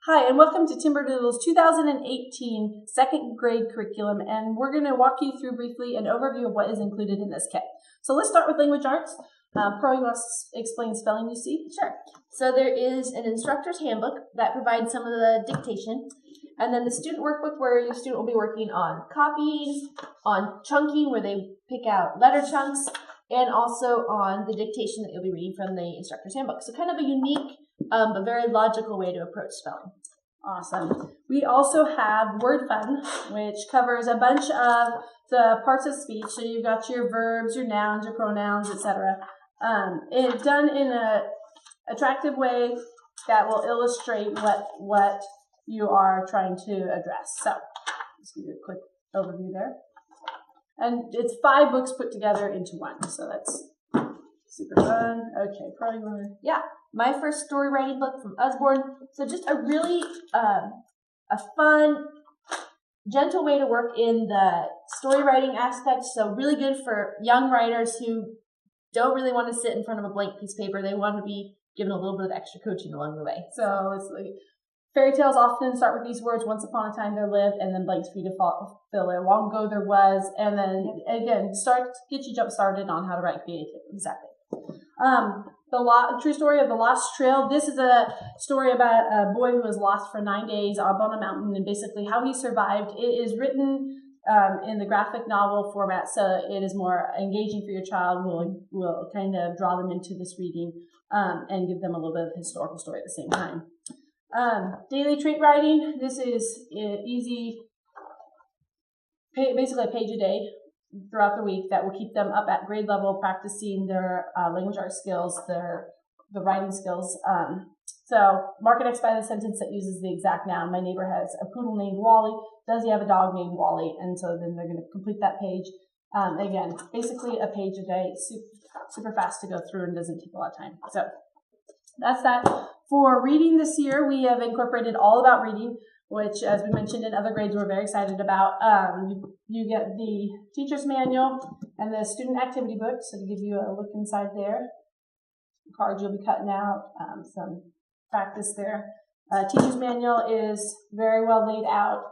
Hi, and welcome to Timberdoodle's 2018 second grade curriculum, and we're going to walk you through briefly an overview of what is included in this kit. So let's start with language arts. Pearl, you want to explain spelling you see? Sure. So there is an instructor's handbook that provides some of the dictation, and then the student workbook where your student will be working on copying, on chunking where they pick out letter chunks, and also on the dictation that you'll be reading from the instructor's handbook. So kind of a unique but very logical way to approach spelling. Awesome. We also have Word Fun, which covers a bunch of the parts of speech. So you've got your verbs, your nouns, your pronouns, etc. It's done in an attractive way that will illustrate what you are trying to address. So let's give you a quick overview there. And it's 5 books put together into one. So that's super fun. Okay, probably want to... Yeah. My first story writing book from Usborne. So just a really a fun, gentle way to work in the story writing aspect. So really good for young writers who don't really want to sit in front of a blank piece of paper. They want to be given a little bit of extra coaching along the way. So it's like fairy tales often start with these words: once upon a time there lived, and then blanks for you to fill in. Long ago there was, and then again get you jump started on how to write creatively. Exactly. The true story of the Lost Trail. This is a story about a boy who was lost for 9 days up on a mountain and basically how he survived. It is written in the graphic novel format, so it is more engaging for your child. Will kind of draw them into this reading and give them a little bit of historical story at the same time. Daily trait writing. This is easy, basically a page a day throughout the week that will keep them up at grade level, practicing their language arts skills, the writing skills. So mark an X by the sentence that uses the exact noun. My neighbor has a poodle named Wally. Does he have a dog named Wally? And so then they're going to complete that page. Again, basically a page a day, super fast to go through and doesn't take a lot of time. So that's that. For reading this year, we have incorporated All About Reading, which, as we mentioned in other grades, we're very excited about. You get the teacher's manual and the student activity book, so to give you a look inside there. Cards you'll be cutting out, some practice there. Teacher's manual is very well laid out,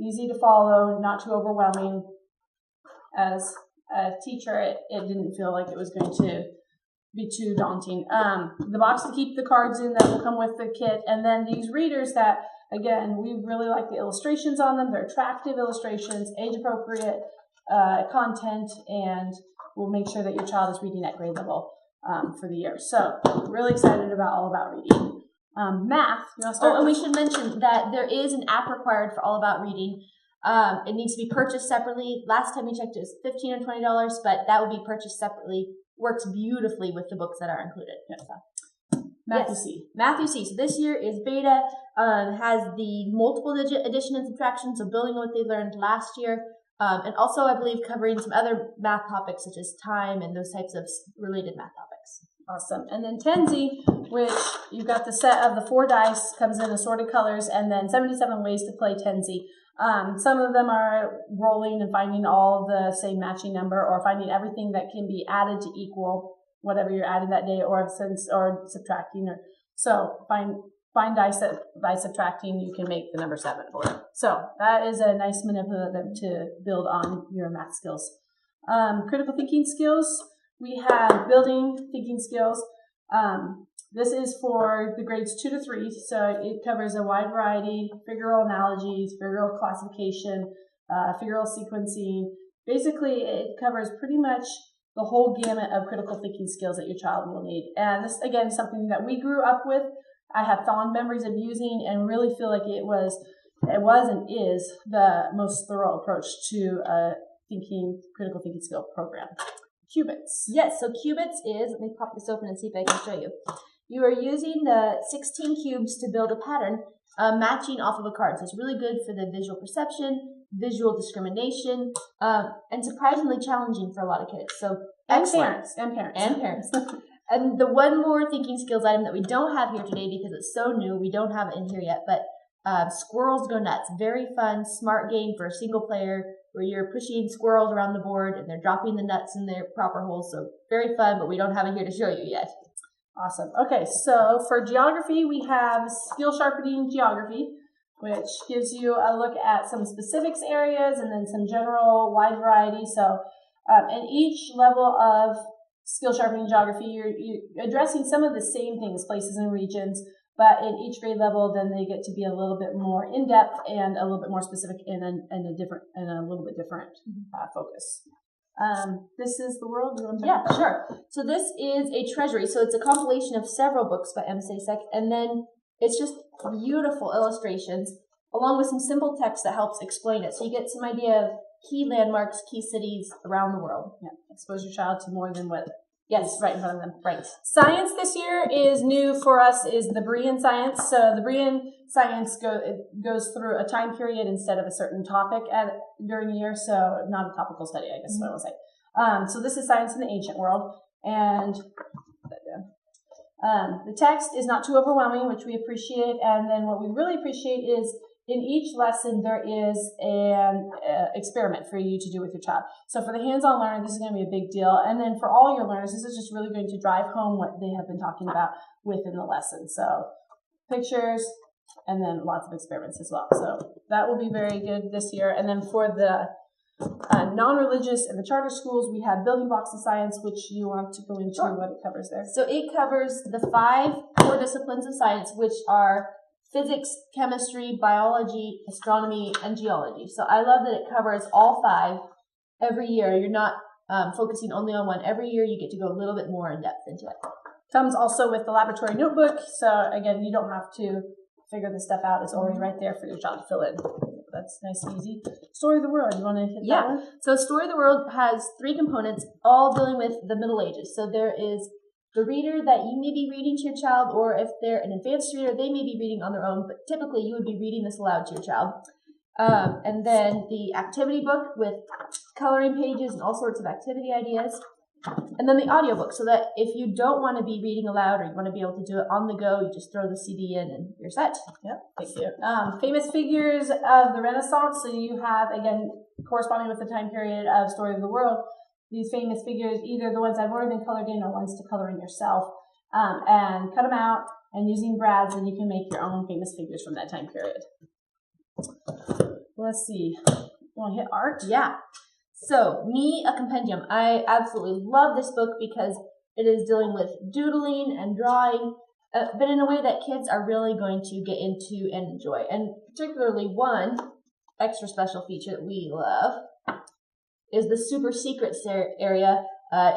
easy to follow, not too overwhelming. As a teacher, it didn't feel like it was going to be too daunting. The box to keep the cards in that will come with the kit, and then these readers that, again, we really like the illustrations on them. They're attractive illustrations, age-appropriate content, and we'll make sure that your child is reading at grade level for the year. So, really excited about All About Reading. Math, you want to start? And we should mention that there is an app required for All About Reading. It needs to be purchased separately. Last time we checked, it was $15 or $20, but that will be purchased separately. Works beautifully with the books that are included. Yeah. So. Matthew C. Matthew C. So this year is beta, has the multiple digit addition and subtraction, so building on what they learned last year, and also I believe covering some other math topics such as time and those types of related math topics. Awesome. And then Tenzi, which you've got the set of the 4 dice, comes in assorted colors, and then 77 ways to play Tenzi. Some of them are rolling and finding all the same matching number, or finding everything that can be added to equal whatever you're adding that day, or subtracting. So find dice that by subtracting you can make the number 7 for it. So that is a nice manipulative to build on your math skills. Critical thinking skills. We have building thinking skills. This is for the grades 2 to 3, so it covers a wide variety: figural analogies, figural classification, figural sequencing. Basically, it covers pretty much the whole gamut of critical thinking skills that your child will need. And this, again, is something that we grew up with. I have fond memories of using and really feel like it was and is the most thorough approach to a critical thinking skill program. Qubits. Yes, so qubits is, let me pop this open and see if I can show you. You are using the 16 cubes to build a pattern matching off of a card. So it's really good for the visual perception, visual discrimination, and surprisingly challenging for a lot of kids. So excellent. And parents. And the one more thinking skills item that we don't have here today because it's so new, we don't have it in here yet, but Squirrels Go Nuts. Very fun, smart game for a single player where you're pushing squirrels around the board and they're dropping the nuts in their proper holes. So very fun, but we don't have it here to show you yet. Awesome. Okay, so for geography, we have skill sharpening geography, which gives you a look at some specifics areas and then some general wide variety. So in each level of skill sharpening geography, you're addressing some of the same things, places and regions, but in each grade level, then they get to be a little bit more in-depth and a little bit more specific in a little bit different focus. This is the world. Yeah, sure. So this is a treasury. So it's a compilation of several books by M. Sasek, and then it's just beautiful illustrations along with some simple text that helps explain it. So you get some idea of key landmarks, key cities around the world. Yeah, expose your child to more than what Yes, is right in front of them. right. Science this year is new for us is the Berean science. So the Berean science goes through a time period instead of a certain topic during the year. So not a topical study, I guess is what I will say. So this is science in the ancient world. And the text is not too overwhelming, which we appreciate. And then what we really appreciate is in each lesson, there is an experiment for you to do with your child. So for the hands-on learner, this is going to be a big deal. And then for all your learners, this is just really going to drive home what they have been talking about within the lesson. So pictures and then lots of experiments as well. So that will be very good this year. And then for the non-religious and the charter schools, we have building blocks of science, which you want to go into what it covers there. So it covers the 5 core disciplines of science, which are physics, chemistry, biology, astronomy, and geology. So I love that it covers all 5 every year. You're not focusing only on one. Every year you get to go a little bit more in depth into it. Comes also with the laboratory notebook. So again, you don't have to figure this stuff out. It's already right there for your child to fill in. That's nice and easy. Story of the world. You want to hit that one? So Story of the World has 3 components, all dealing with the Middle Ages. So there is the reader that you may be reading to your child, or if they're an advanced reader, they may be reading on their own, but typically you would be reading this aloud to your child. And then the activity book with coloring pages and all sorts of activity ideas. And then the audiobook, so that if you don't want to be reading aloud or you want to be able to do it on the go, you just throw the CD in and you're set. Yep, thank you. Famous figures of the Renaissance. So you have, again, corresponding with the time period of Story of the World, these famous figures, either the ones that have already been colored in or ones to color in yourself, and cut them out, and using brads, and you can make your own famous figures from that time period. Let's see. You want to hit art? Yeah. So, Me, a Compendium. I absolutely love this book because it is dealing with doodling and drawing, but in a way that kids are really going to get into and enjoy. And particularly one extra special feature that we love is the super secrets area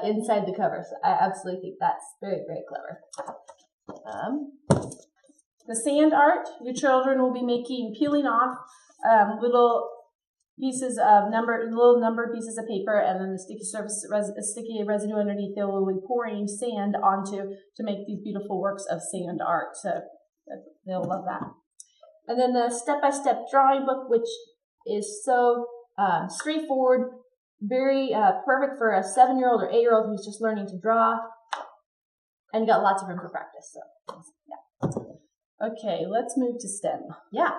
inside the cover. So I absolutely think that's very, very clever. The sand art, your children will be peeling off little pieces of numbered pieces of paper, and then the sticky residue underneath there will be pouring sand onto to make these beautiful works of sand art. So they'll love that. And then the step-by-step drawing book, which is so straightforward, very perfect for a 7-year-old or 8-year-old who's just learning to draw, and got lots of room for practice. So, yeah. Okay, let's move to STEM. Yeah.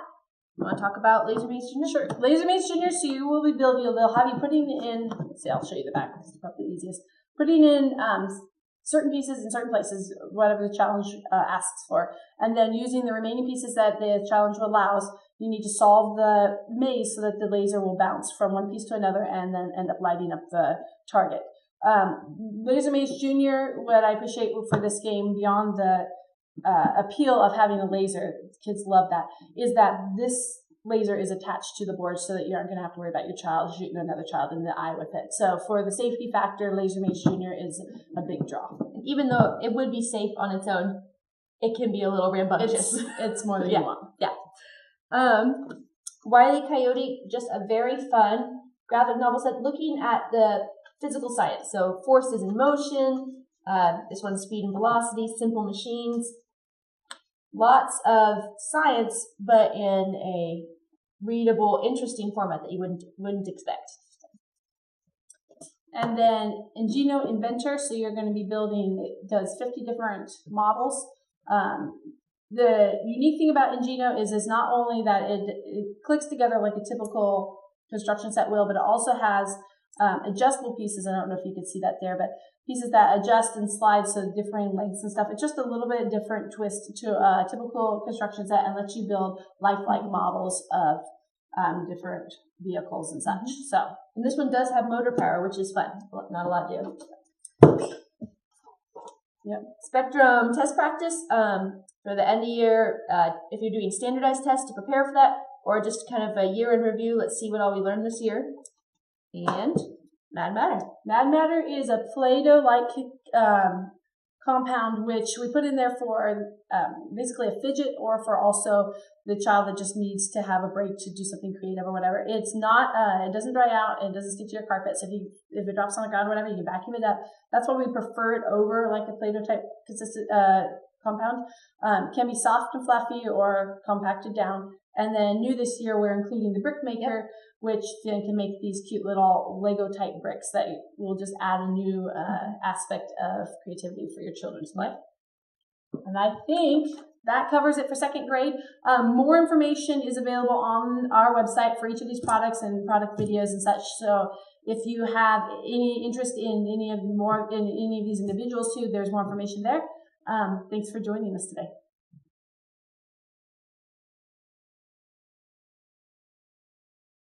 You want to talk about Laser Maze Junior? Sure. Laser Maze Junior, so you will be building, they'll have you putting in, see, I'll show you the back, this is probably the easiest. Putting in certain pieces in certain places, whatever the challenge asks for. And then using the remaining pieces that the challenge allows, you need to solve the maze so that the laser will bounce from one piece to another and then end up lighting up the target. Laser Maze Junior, what I appreciate for this game, beyond the appeal of having a laser, kids love that, is that this laser is attached to the board so that you aren't going to have to worry about your child shooting another child in the eye with it. So for the safety factor, Laser Maze Junior is a big draw. Even though it would be safe on its own, it can be a little rambunctious. It's more than you want. Yeah. Wile E. Coyote, just a very fun graphic novel set looking at the physical science. So forces in motion, this one's speed and velocity, simple machines. Lots of science, but in a readable, interesting format that you wouldn't expect. And then Ingeno Inventor, so you're going to be building, it does 50 different models. The unique thing about Ingeno is not only that it clicks together like a typical construction set will, but it also has adjustable pieces. I don't know if you could see that there, but pieces that adjust and slide, so differing lengths and stuff. It's just a little bit different twist to a typical construction set and lets you build lifelike models of different vehicles and such. So, and this one does have motor power, which is fun. Not a lot do. Yep. Spectrum test practice for the end of year. If you're doing standardized tests to prepare for that, or just kind of a year in review, let's see what all we learned this year. And Mad Matter. Mad Matter is a Play-Doh-like compound, which we put in there for basically a fidget, or for also the child that just needs to have a break to do something creative or whatever. It's not, it doesn't dry out, it doesn't stick to your carpet, so if it drops on the ground or whatever, you can vacuum it up. That's why we prefer it over like a Play-Doh type consistent compound. Can be soft and fluffy or compacted down. And then new this year, we're including the brick maker, which then can make these cute little Lego type bricks that will just add a new aspect of creativity for your children's play. And I think that covers it for second grade. More information is available on our website for each of these products and product videos and such. So if you have any interest in any of these individuals too, there's more information there. Thanks for joining us today.